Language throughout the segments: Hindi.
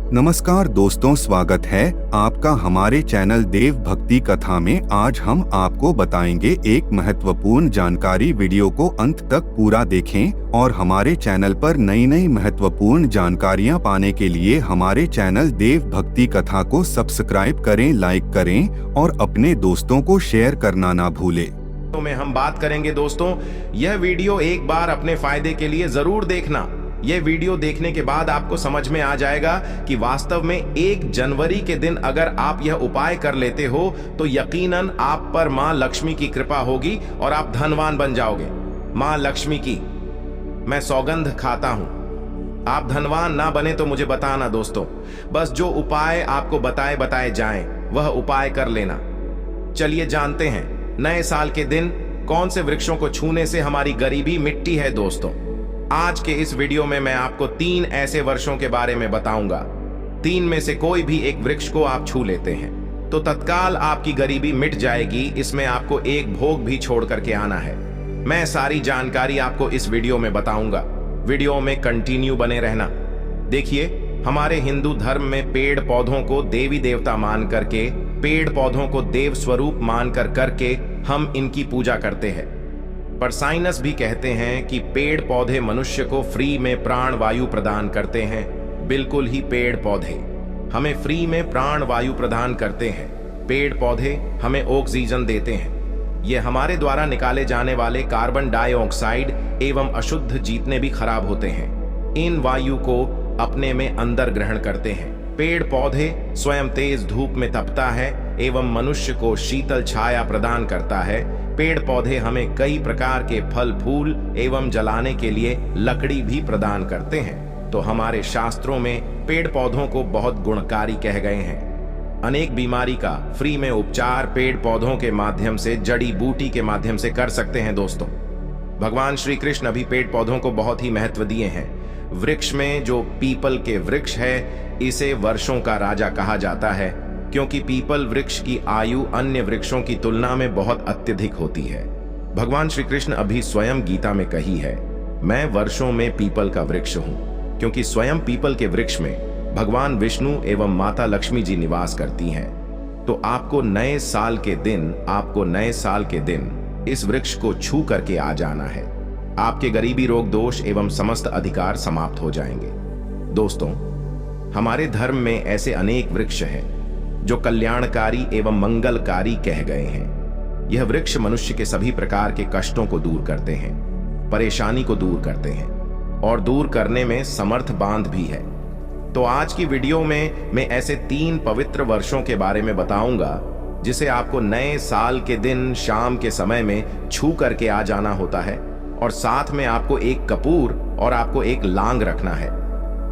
नमस्कार दोस्तों, स्वागत है आपका हमारे चैनल देव भक्ति कथा में। आज हम आपको बताएंगे एक महत्वपूर्ण जानकारी। वीडियो को अंत तक पूरा देखें और हमारे चैनल पर नई नई महत्वपूर्ण जानकारियां पाने के लिए हमारे चैनल देव भक्ति कथा को सब्सक्राइब करें, लाइक करें और अपने दोस्तों को शेयर करना ना भूलें। तो में हम बात करेंगे दोस्तों, यह वीडियो एक बार अपने फायदे के लिए जरूर देखना। यह वीडियो देखने के बाद आपको समझ में आ जाएगा कि वास्तव में 1 जनवरी के दिन अगर आप यह उपाय कर लेते हो तो यकीनन आप पर मां लक्ष्मी की कृपा होगी और आप धनवान बन जाओगे। मां लक्ष्मी की मैं सौगंध खाता हूं। आप धनवान ना बने तो मुझे बताना दोस्तों। बस जो उपाय आपको बताए जाएं वह उपाय कर लेना। चलिए जानते हैं नए साल के दिन कौन से वृक्षों को छूने से हमारी गरीबी मिटती है। दोस्तों, आज के इस वीडियो में मैं आपको 3 ऐसे वर्षों के बारे में बताऊंगा। 3 में से कोई भी एक वृक्ष को आप छू लेते हैं तो तत्काल आपकी गरीबी मिट जाएगी। इसमें आपको एक भोग भी छोड़ करके आना है। मैं सारी जानकारी आपको इस वीडियो में बताऊंगा। वीडियो में कंटिन्यू बने रहना। देखिए, हमारे हिंदू धर्म में पेड़ पौधों को देवी देवता मान करके, पेड़ पौधों को देव स्वरूप मान करके हम इनकी पूजा करते हैं। पर साइंस भी कहते हैं कि पेड़ पौधे मनुष्य को फ्री में प्राण वायु प्रदान करते हैं। बिल्कुल ही पेड़ पौधे हमें फ्री में प्राण वायु प्रदान करते हैं। पेड़ पौधे हमें ऑक्सीजन देते हैं। ये हमारे द्वारा निकाले जाने वाले कार्बन डाइऑक्साइड एवं अशुद्ध जितने भी खराब होते हैं, इन वायु को अपने में अंदर ग्रहण करते हैं। पेड़ पौधे स्वयं तेज धूप में तपता है एवं मनुष्य को शीतल छाया प्रदान करता है। पेड़ पौधे हमें कई प्रकार के फल फूल एवं जलाने के लिए लकड़ी भी प्रदान करते हैं। तो हमारे शास्त्रों में पेड़ पौधों को बहुत गुणकारी कह गए हैं। अनेक बीमारी का फ्री में उपचार पेड़ पौधों के माध्यम से, जड़ी बूटी के माध्यम से कर सकते हैं। दोस्तों, भगवान श्री कृष्ण भी पेड़ पौधों को बहुत ही महत्व दिए हैं। वृक्ष में जो पीपल के वृक्ष है, इसे वर्षों का राजा कहा जाता है, क्योंकि पीपल वृक्ष की आयु अन्य वृक्षों की तुलना में बहुत अत्यधिक होती है। भगवान श्री कृष्ण अभी स्वयं गीता में कही है, मैं वर्षों में पीपल का वृक्ष हूं, क्योंकि स्वयं पीपल के वृक्ष में भगवान विष्णु एवं माता लक्ष्मी जी निवास करती हैं। तो आपको नए साल के दिन इस वृक्ष को छू करके आ जाना है। आपके गरीबी, रोग दोष एवं समस्त अधिकार समाप्त हो जाएंगे। दोस्तों, हमारे धर्म में ऐसे अनेक वृक्ष हैं जो कल्याणकारी एवं मंगलकारी कह गए हैं। यह वृक्ष मनुष्य के सभी प्रकार के कष्टों को दूर करते हैं, परेशानी को दूर करते हैं और दूर करने में समर्थ बांध भी है। तो आज की वीडियो में मैं ऐसे 3 पवित्र वर्षों के बारे में बताऊंगा जिसे आपको नए साल के दिन शाम के समय में छू करके आ जाना होता है, और साथ में आपको एक कपूर और आपको एक लांग रखना है।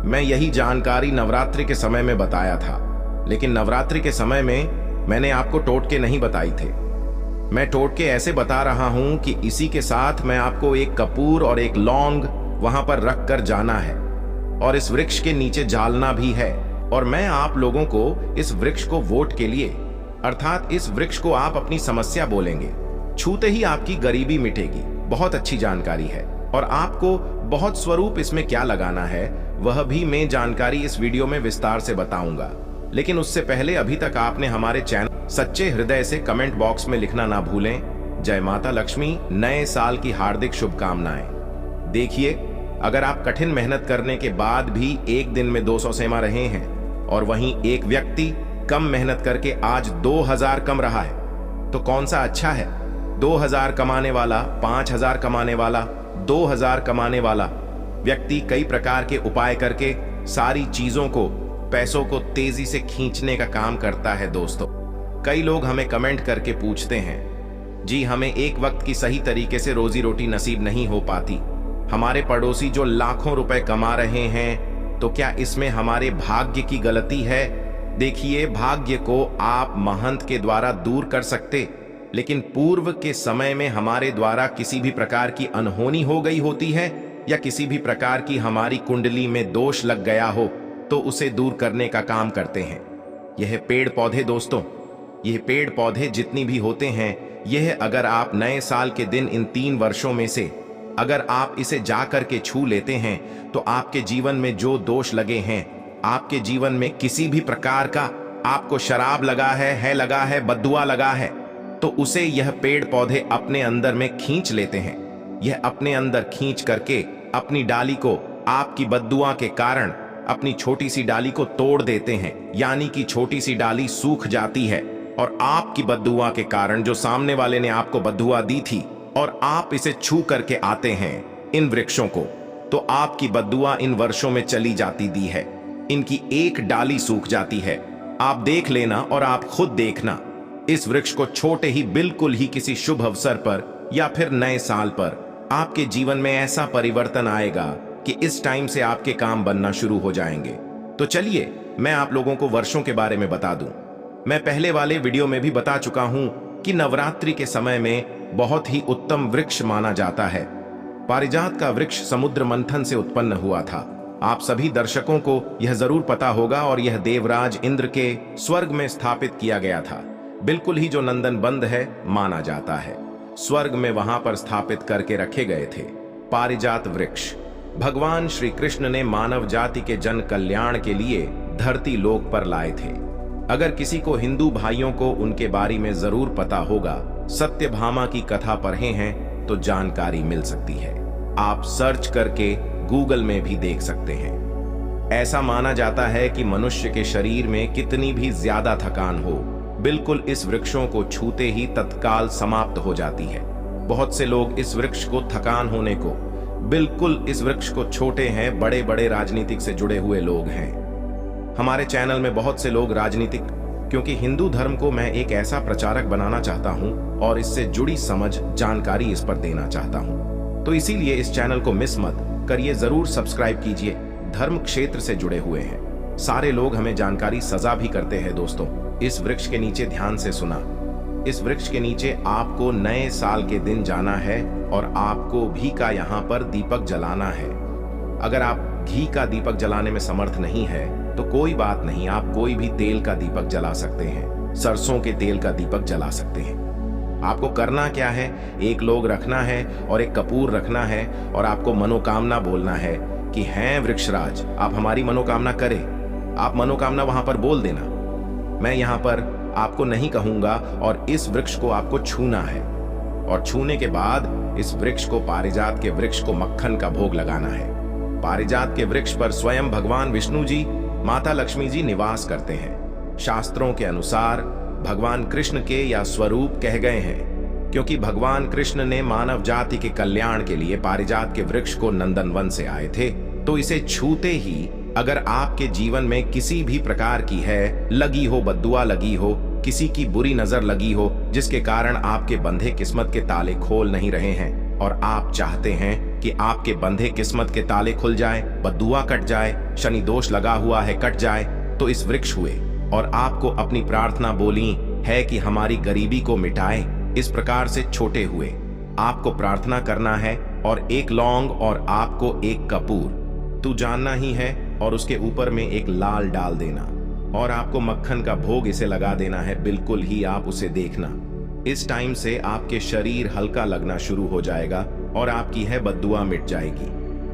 मैं यही जानकारी नवरात्रि के समय में बताया था, लेकिन नवरात्रि के समय में मैंने आपको टोटके नहीं बताई थे। मैं टोटके ऐसे बता रहा हूं कि इसी के साथ मैं आपको एक कपूर और एक लौंग वहां पर रख कर जाना है और इस वृक्ष के नीचे जालना भी है। और मैं आप लोगों को इस वृक्ष को वोट के लिए, अर्थात इस वृक्ष को आप अपनी समस्या बोलेंगे, छूते ही आपकी गरीबी मिटेगी। बहुत अच्छी जानकारी है और आपको बहुत स्वरूप इसमें क्या लगाना है वह भी मैं जानकारी इस वीडियो में विस्तार से बताऊंगा। लेकिन उससे पहले अभी तक आपने हमारे चैनल सच्चे हृदय से कमेंट बॉक्स में लिखना ना भूलें, जय माता लक्ष्मी, नए साल की हार्दिक शुभकामनाएं। देखिए, अगर आप कठिन मेहनत करने के बाद भी एक दिन में 200 सेमा रहे हैं और वहीं एक व्यक्ति कम मेहनत करके आज 2000 कम रहा है, तो कौन सा अच्छा है? 2000 कमाने वाला, 5000 कमाने वाला, 2000 कमाने वाला व्यक्ति कई प्रकार के उपाय करके सारी चीजों को, पैसों को तेजी से खींचने का काम करता है। दोस्तों, कई लोग हमें कमेंट करके पूछते हैं, जी हमें एक वक्त की सही तरीके से रोजी रोटी नसीब नहीं हो पाती। हमारे पड़ोसी जो लाखों रुपए कमा रहे हैं, तो क्या इसमें हमारे भाग्य की गलती है? देखिए, भाग्य को आप महंत के द्वारा दूर कर सकते, लेकिन पूर्व के समय में हमारे द्वारा किसी भी प्रकार की अनहोनी हो गई होती है या किसी भी प्रकार की हमारी कुंडली में दोष लग गया हो, तो उसे दूर करने का काम करते हैं यह पेड़ पौधे। दोस्तों, यह पेड़ पौधे जितनी भी होते हैं, यह अगर आप नए साल के दिन इन 3 वर्षों में से अगर आप इसे जा करके छू लेते हैं तो आपके जीवन में जो दोष लगे हैं आपके जीवन में किसी भी प्रकार का आपको शराब लगा है बद्दुआ लगा है, तो उसे यह पेड़ पौधे अपने अंदर में खींच लेते हैं। यह अपने अंदर खींच करके अपनी डाली को आपकी बद्दुआ के कारण अपनी छोटी सी डाली को तोड़ देते हैं, यानी कि छोटी सी डाली सूख जाती है और आपकी बद्दुआ के कारण जो सामने वाले ने आपको बद्दुआ दी थी और आप इसे छू करके आते हैं इन वृक्षों को, तो आपकी बद्दुआ इन वर्षों में चली जाती दी है। इनकी एक डाली सूख जाती है। आप देख लेना और आप खुद देखना, इस वृक्ष को छोटे ही बिल्कुल ही किसी शुभ अवसर पर या फिर नए साल पर आपके जीवन में ऐसा परिवर्तन आएगा कि इस टाइम से आपके काम बनना शुरू हो जाएंगे। तो चलिए मैं आप लोगों को वर्षों के बारे में बता दूं। मैं पहले वाले वीडियो में भी बता चुका हूं कि नवरात्रि के समय में बहुत ही उत्तम वृक्ष माना जाता है। पारिजात का वृक्ष समुद्र मंथन से उत्पन्न हुआ था। आप सभी दर्शकों को यह जरूर पता होगा और यह देवराज इंद्र के स्वर्ग में स्थापित किया गया था, बिल्कुल ही जो नंदन बंद है माना जाता है। स्वर्ग में वहां पर स्थापित करके रखे गए थे। पारिजात वृक्ष भगवान श्री कृष्ण ने मानव जाति के जन कल्याण के लिए धरती लोक पर लाए थे। अगर किसी को हिंदू भाइयों को उनके बारे में जरूर पता होगा, सत्यभामा की कथा पढ़े हैं तो जानकारी मिल सकती है। आप सर्च करके गूगल में भी देख सकते हैं। ऐसा माना जाता है कि मनुष्य के शरीर में कितनी भी ज्यादा थकान हो, बिल्कुल इस वृक्षों को छूते ही तत्काल समाप्त हो जाती है। बहुत से लोग इस वृक्ष को थकान होने को बिल्कुल इस वृक्ष को छोटे हैं, बड़े बड़े राजनीतिक से जुड़े हुए लोग हैं। हमारे चैनल में बहुत से लोग राजनीतिक, क्योंकि हिंदू धर्म को मैं एक ऐसा प्रचारक बनाना चाहता हूं और इससे जुड़ी समझ जानकारी इस पर देना चाहता हूं, तो इसीलिए इस चैनल को मिस मत करिए, जरूर सब्सक्राइब कीजिए। धर्म क्षेत्र से जुड़े हुए हैं सारे लोग हमें जानकारी सजा भी करते हैं। दोस्तों, इस वृक्ष के नीचे ध्यान से सुना, इस वृक्ष के नीचे आपको नए साल के दिन जाना है और आपको घी का यहाँ पर दीपक जलाना है। अगर आप घी का दीपक जलाने में समर्थ नहीं है तो कोई बात नहीं, आप कोई भी तेल का दीपक जला सकते हैं, सरसों के तेल का दीपक जला सकते हैं। आपको करना क्या है, एक लोग रखना है और एक कपूर रखना है और आपको मनोकामना बोलना है कि हैं वृक्षराज, आप हमारी मनोकामना करें। आप मनोकामना वहां पर बोल देना, मैं यहाँ पर आपको नहीं कहूंगा, और इस वृक्ष को आपको छूना है और छूने के बाद इस वृक्ष को, पारिजात के वृक्ष को मक्खन का भोग लगाना है। पारिजात के वृक्ष पर स्वयं भगवान विष्णु जी, माता लक्ष्मी जी निवास करते हैं। शास्त्रों के अनुसार भगवान कृष्ण के या स्वरूप कह गए हैं, क्योंकि भगवान कृष्ण ने मानव जाति के कल्याण के लिए पारिजात के वृक्ष को नंदनवन से आए थे। तो इसे छूते ही अगर आपके जीवन में किसी भी प्रकार की है लगी हो, बद्दुआ लगी हो, किसी की बुरी नजर लगी हो, जिसके कारण आपके बंधे किस्मत के ताले खोल नहीं रहे हैं और आप चाहते हैं कि आपके बंधे किस्मत के ताले खुल जाए, बद्दुआ कट जाए, शनि दोष लगा हुआ है कट जाए, तो इस वृक्ष हुए और आपको अपनी प्रार्थना बोली है कि हमारी गरीबी को मिटाए। इस प्रकार से छोटे हुए आपको प्रार्थना करना है और एक लौंग और आपको एक कपूर तू जानना ही है और उसके ऊपर में एक लाल डाल देना और आपको मक्खन का भोग इसे लगा देना है। बिल्कुल ही आप उसे देखना, इस टाइम से आपके शरीर हल्का लगना शुरू हो जाएगा और आपकी है बद्दुआ मिट जाएगी।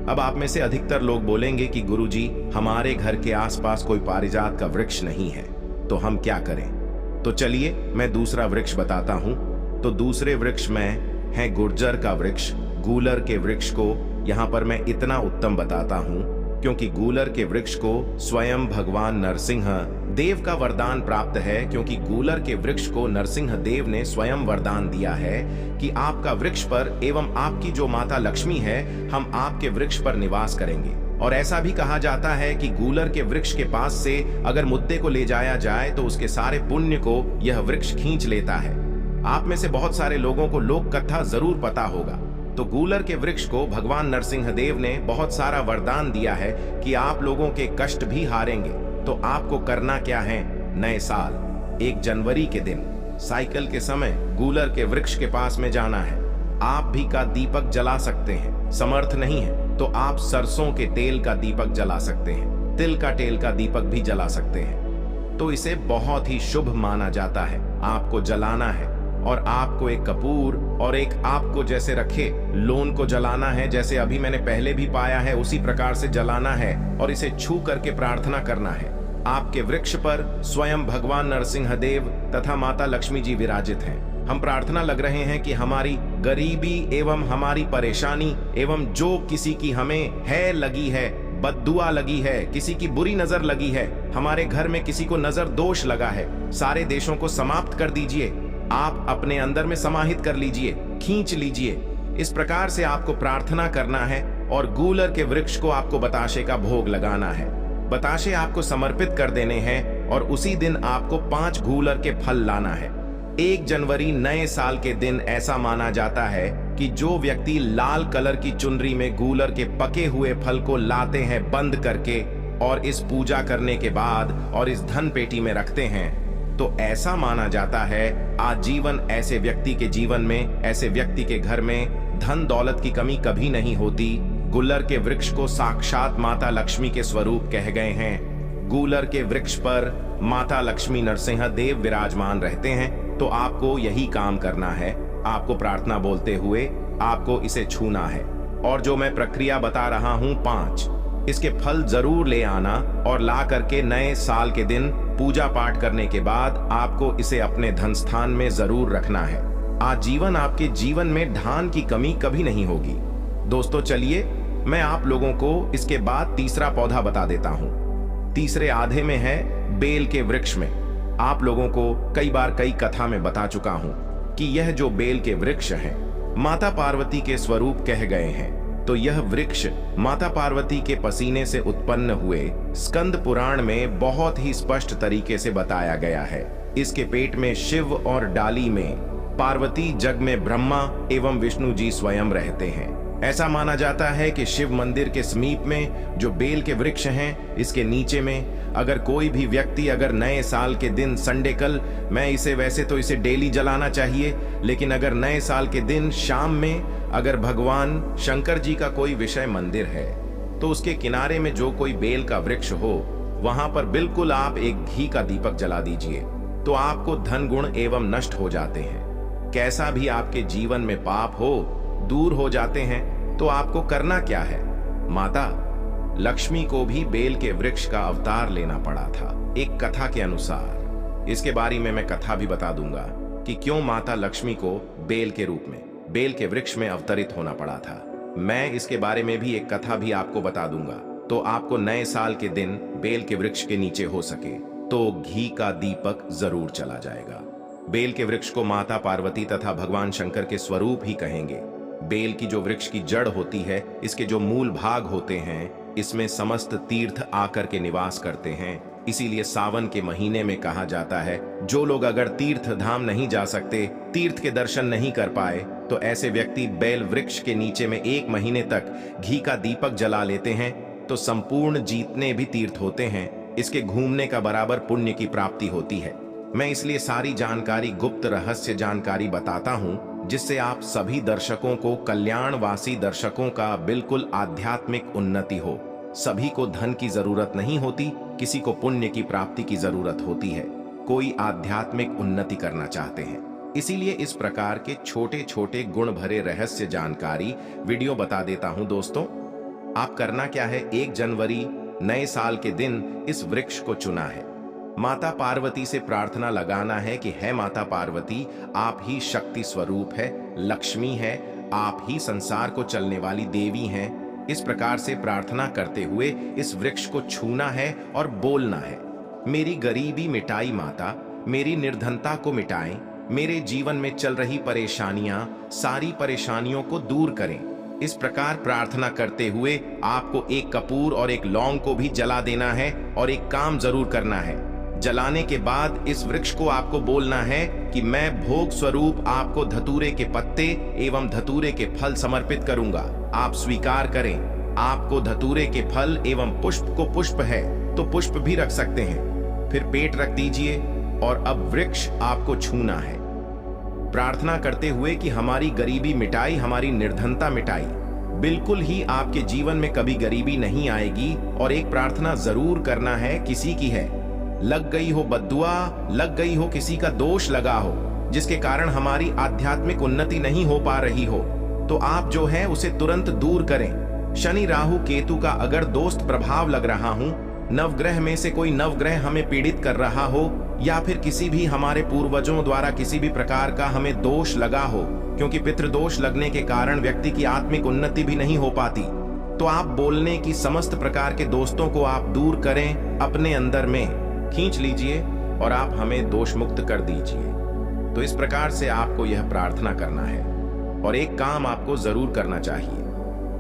अब आप में से अधिकतर लोग बोलेंगे कि गुरुजी, हमारे घर के आसपास कोई पारिजात का वृक्ष नहीं है, तो हम क्या करें? तो चलिए मैं दूसरा वृक्ष बताता हूं। तो दूसरे वृक्ष में है गुर्जर का वृक्ष। गूलर के वृक्ष को यहाँ पर मैं इतना उत्तम बताता हूँ क्योंकि गूलर के वृक्ष को स्वयं भगवान नरसिंह देव का वरदान प्राप्त है, क्योंकि गूलर के वृक्ष को नरसिंह देव ने स्वयं वरदान दिया है कि आपका वृक्ष पर एवं आपकी जो माता लक्ष्मी है, हम आपके वृक्ष पर निवास करेंगे। और ऐसा भी कहा जाता है कि गूलर के वृक्ष के पास से अगर मुद्दे को ले जाया जाए तो उसके सारे पुण्य को यह वृक्ष खींच लेता है। आप में से बहुत सारे लोगों को लोक कथा जरूर पता होगा। तो गूलर के वृक्ष को भगवान नरसिंह देव ने बहुत सारा वरदान दिया है कि आप लोगों के कष्ट भी हारेंगे। तो आपको करना क्या है, नए साल 1 जनवरी के दिन साइकिल के समय गूलर के वृक्ष के पास में जाना है। आप भी का दीपक जला सकते हैं, समर्थ नहीं है तो आप सरसों के तेल का दीपक जला सकते हैं, तिल का तेल का दीपक भी जला सकते हैं। तो इसे बहुत ही शुभ माना जाता है। आपको जलाना है और आपको एक कपूर और एक आपको जैसे रखे लोन को जलाना है, जैसे अभी मैंने पहले भी पाया है उसी प्रकार से जलाना है और इसे छू करके प्रार्थना करना है। आपके वृक्ष पर स्वयं भगवान नरसिंहदेव तथा माता लक्ष्मी जी विराजित हैं। हम प्रार्थना लग रहे हैं कि हमारी गरीबी एवं हमारी परेशानी एवं जो किसी की हमें है लगी है, बद्दुआ लगी है, किसी की बुरी नजर लगी है, हमारे घर में किसी को नजर दोष लगा है, सारे देशों को समाप्त कर दीजिए। आप अपने अंदर में समाहित कर लीजिए, खींच लीजिए। इस प्रकार से आपको प्रार्थना करना है और गूलर के वृक्ष को आपको बताशे का भोग लगाना है। बताशे आपको समर्पित कर देने हैं और उसी दिन आपको 5 गूलर के फल लाना है। 1 जनवरी नए साल के दिन ऐसा माना जाता है कि जो व्यक्ति लाल कलर की चुनरी में गूलर के पके हुए फल को लाते हैं बंद करके और इस पूजा करने के बाद और इस धन पेटी में रखते हैं, तो ऐसा माना जाता है आजीवन ऐसे व्यक्ति के जीवन में, ऐसे व्यक्ति के घर में धन दौलत की कमी कभी नहीं होती। गूलर के वृक्ष को साक्षात माता लक्ष्मी के स्वरूप कहे गए हैं। गूलर के वृक्ष पर माता लक्ष्मी नरसिंहदेव विराजमान रहते हैं। तो आपको यही काम करना है, आपको प्रार्थना बोलते हुए आपको इसे छूना है। और जो मैं प्रक्रिया बता रहा हूं 5, इसके फल जरूर ले आना और ला करके नए साल के दिन पूजा पाठ करने के बाद आपको इसे अपने धन स्थान में जरूर रखना है। आजीवन आपके जीवन में धान की कमी कभी नहीं होगी। दोस्तों चलिए मैं आप लोगों को इसके बाद तीसरा पौधा बता देता हूं। तीसरे आधे में है बेल के वृक्ष में। आप लोगों को कई बार कई कथा में बता चुका हूं कि यह जो बेल के वृक्ष हैं माता पार्वती के स्वरूप कहे गए हैं। तो यह वृक्ष माता पार्वती के पसीने से उत्पन्न हुए स्कंद पुराण में बहुत ही स्पष्ट तरीके से बताया गया है। इसके पेट में शिव और डाली में पार्वती, जग में ब्रह्मा एवं विष्णु जी स्वयं रहते हैं। ऐसा माना जाता है कि शिव मंदिर के समीप में जो बेल के वृक्ष हैं, इसके नीचे में अगर कोई भी व्यक्ति अगर नए साल के दिन संडे कल, मैं इसे वैसे तो इसे डेली जलाना चाहिए, लेकिन अगर नए साल के दिन शाम में अगर भगवान शंकर जी का कोई विषय मंदिर है तो उसके किनारे में जो कोई बेल का वृक्ष हो वहां पर बिल्कुल आप एक घी का दीपक जला दीजिए, तो आपको धन गुण एवं नष्ट हो जाते हैं। कैसा भी आपके जीवन में पाप हो दूर हो जाते हैं। तो आपको करना क्या है, माता लक्ष्मी को भी बेल के वृक्ष का अवतार लेना पड़ा था एक कथा के अनुसार। इसके बारे में मैं कथा भी बता दूंगा कि क्यों माता लक्ष्मी को बेल के रूप में, बेल के वृक्ष में अवतरित होना पड़ा था। मैं इसके बारे में भी एक कथा भी आपको बता दूंगा। तो आपको नए साल के दिन बेल के वृक्ष के नीचे हो सके तो घी का दीपक जरूर चला जाएगा। बेल के वृक्ष को माता पार्वती तथा भगवान शंकर के स्वरूप ही कहेंगे। बेल की जो वृक्ष की जड़ होती है, इसके जो मूल भाग होते हैं, इसमें समस्त तीर्थ आकर के निवास करते हैं। इसीलिए सावन के महीने में कहा जाता है जो लोग अगर तीर्थ धाम नहीं जा सकते, तीर्थ के दर्शन नहीं कर पाए, तो ऐसे व्यक्ति बेल वृक्ष के नीचे में 1 महीने तक घी का दीपक जला लेते हैं तो संपूर्ण जितने भी तीर्थ होते हैं इसके घूमने का बराबर पुण्य की प्राप्ति होती है। मैं इसलिए सारी जानकारी, गुप्त रहस्य जानकारी बताता हूं जिससे आप सभी दर्शकों को, कल्याणवासी दर्शकों का बिल्कुल आध्यात्मिक उन्नति हो। सभी को धन की जरूरत नहीं होती, किसी को पुण्य की प्राप्ति की जरूरत होती है। कोई आध्यात्मिक उन्नति करना चाहते हैं। इसीलिए इस प्रकार के छोटे छोटे गुण भरे रहस्य जानकारी वीडियो बता देता हूं। दोस्तों आप करना क्या है, 1 जनवरी नए साल के दिन इस वृक्ष को चुना है। माता पार्वती से प्रार्थना लगाना है कि है माता पार्वती, आप ही शक्ति स्वरूप है, लक्ष्मी है, आप ही संसार को चलने वाली देवी हैं। इस प्रकार से प्रार्थना करते हुए इस वृक्ष को छूना है और बोलना है, मेरी गरीबी मिटाई माता, मेरी निर्धनता को मिटाएं, मेरे जीवन में चल रही परेशानियां, सारी परेशानियों को दूर करें। इस प्रकार प्रार्थना करते हुए आपको एक कपूर और एक लौंग को भी जला देना है और एक काम जरूर करना है। जलाने के बाद इस वृक्ष को आपको बोलना है कि मैं भोग स्वरूप आपको धतूरे के पत्ते एवं धतूरे के फल समर्पित करूंगा, आप स्वीकार करें। आपको धतूरे के फल एवं पुष्प को पुष्प है तो पुष्प भी रख सकते हैं। फिर पेट रख दीजिए और अब वृक्ष आपको छूना है, प्रार्थना करते हुए कि हमारी गरीबी मिटाई, हमारी निर्धनता मिटाई। बिल्कुल ही आपके जीवन में कभी गरीबी नहीं आएगी। और एक प्रार्थना जरूर करना है, किसी की है, लग गई हो बद्दुआ, लग गई हो, किसी का दोष लगा हो, जिसके कारण हमारी आध्यात्मिक उन्नति नहीं हो पा रही हो, तो आप जो है उसे तुरंत दूर करें। शनि राहु केतु का अगर दोस्त प्रभाव लग रहा हूं, नवग्रह में से कोई नवग्रह हमें पीड़ित कर रहा हो, या फिर किसी भी हमारे पूर्वजों द्वारा किसी भी प्रकार का हमें दोष लगा हो, क्योंकि पितृदोष लगने के कारण व्यक्ति की आत्मिक उन्नति भी नहीं हो पाती, तो आप बोलने की समस्त प्रकार के दोस्तों को आप दूर करें, अपने अंदर में खींच लीजिए और आप हमें दोष मुक्त कर दीजिए। तो इस प्रकार से आपको यह प्रार्थना करना है। और एक काम आपको जरूर करना चाहिए।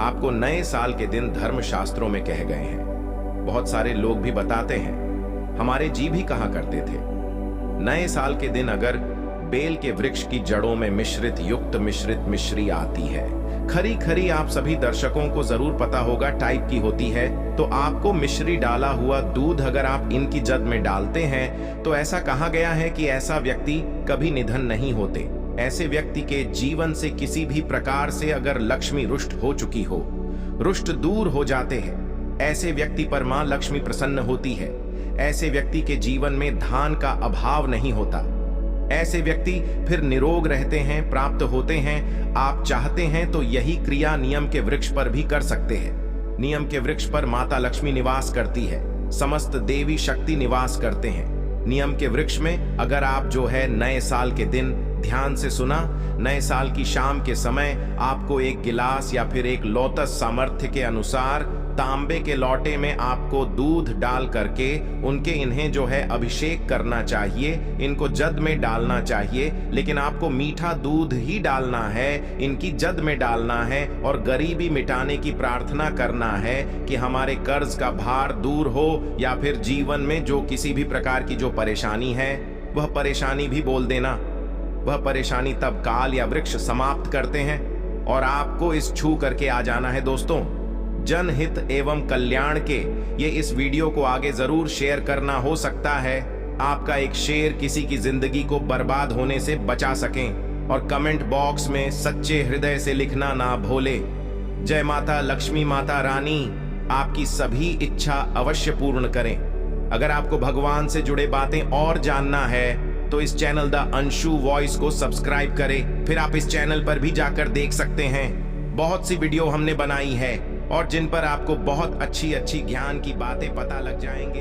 आपको नए साल के दिन धर्म शास्त्रों में कहे गए हैं, बहुत सारे लोग भी बताते हैं, हमारे जी भी कहा करते थे, नए साल के दिन अगर बेल के वृक्ष की जड़ों में मिश्रित युक्त मिश्रित मिश्री आती है, खरी खरी आप सभी दर्शकों को जरूर पता होगा टाइप की होती है, तो आपको मिश्री डाला हुआ दूध अगर आप इनकी जद में डालते हैं, तो ऐसा कहा गया है कि ऐसा व्यक्ति कभी निधन नहीं होते। ऐसे व्यक्ति के जीवन से किसी भी प्रकार से अगर लक्ष्मी रुष्ट हो चुकी हो, रुष्ट दूर हो जाते हैं। ऐसे व्यक्ति पर मां लक्ष्मी प्रसन्न होती है। ऐसे व्यक्ति के जीवन में धान का अभाव नहीं होता। ऐसे व्यक्ति फिर निरोग रहते हैं, प्राप्त होते हैं। आप चाहते हैं तो यही क्रिया नियम के वृक्ष पर भी कर सकते हैं। नियम के वृक्ष पर माता लक्ष्मी निवास करती है, समस्त देवी शक्ति निवास करते हैं। नियम के वृक्ष में अगर आप जो है नए साल के दिन ध्यान से सुना, नए साल की शाम के समय आपको एक गिलास या फिर एक लोटस सामर्थ्य के अनुसार तांबे के लोटे में आपको दूध डाल करके उनके इन्हें जो है अभिषेक करना चाहिए, इनको जद में डालना चाहिए। लेकिन आपको मीठा दूध ही डालना है, इनकी जद में डालना है और गरीबी मिटाने की प्रार्थना करना है कि हमारे कर्ज का भार दूर हो, या फिर जीवन में जो किसी भी प्रकार की जो परेशानी है वह परेशानी भी बोल देना। वह परेशानी तब काल या वृक्ष समाप्त करते हैं और आपको इस छू करके आ जाना है। दोस्तों, जनहित एवं कल्याण के ये इस वीडियो को आगे जरूर शेयर करना। हो सकता है आपका एक शेयर किसी की जिंदगी को बर्बाद होने से बचा सकें। और कमेंट बॉक्स में सच्चे हृदय से लिखना ना भूले। जय माता लक्ष्मी माता रानी आपकी सभी इच्छा अवश्य पूर्ण करें। अगर आपको भगवान से जुड़े बातें और जानना है तो इस चैनल द अंशु वॉइस को सब्सक्राइब करें। फिर आप इस चैनल पर भी जाकर देख सकते हैं, बहुत सी वीडियो हमने बनाई है और जिन पर आपको बहुत अच्छी अच्छी ज्ञान की बातें पता लग जाएंगे।